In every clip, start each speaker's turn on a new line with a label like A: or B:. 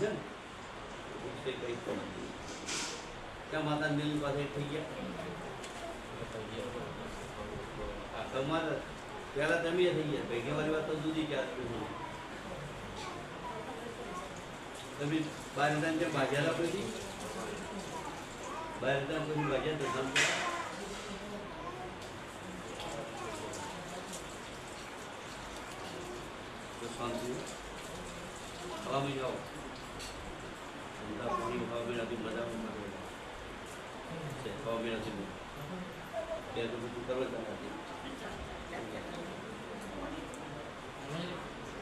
A: છે ને તે કઈ પણ ત્યાં માતા મિલ પાસે થઈ ગયા તમારે પહેલા તમે થઈ ગયા ભેગી વાળી વાત તો જુદી ચાર તમે બાર હજાર જે ભાજ્યા પછી 12,000 પછી ભાજ્યા તો શાંતિ ખાવા જાઓ ધંધા પાણી ખાવા પીનાથી મજા છે ખાવા પીનાથી ત્યાં તો બધું કરવા નથી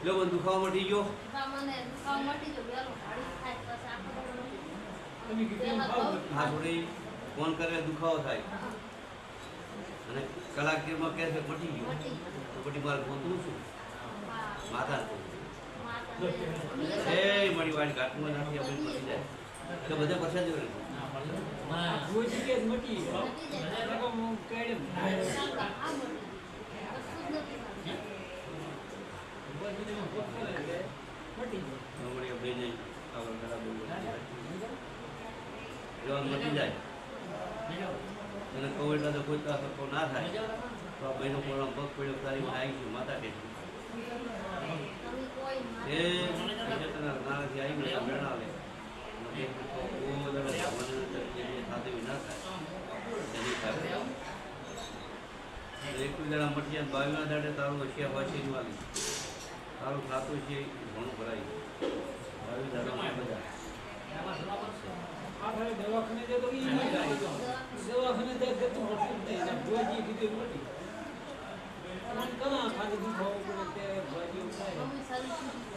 A: લો બધું ખાવા મટી ગયો હા થોડી ફોન કરે દુખાવો થાય અને કલાક દેરમાં કહે છે મટી ગયો તો પછી મારે ગોતવું શું માતા એ મારી વાડી ઘાટમાં નાખી આપણે મટી જાય તો બધા પછા જ રહે મટી જાય અને કોવિડ તો કોઈ સરખો ના થાય તો આ બહેનો કોણ પગ પડ્યો તારી આવી છું માતા કે એ નાનાથી આવી મને મેળા લે સાથે ના થાય એકવીસ જણા મટી જાય 22 દાડે તારું હોશિયા પાછી વાલી તારું ખાતું છે ઘણું ભરાય 22 દાડા બધા
B: દવાખાને તો દવાખાને ભોજી કીધું મોટી ઘણા ખાલી દુખાવો પડે ત્યારે ભાજી થાય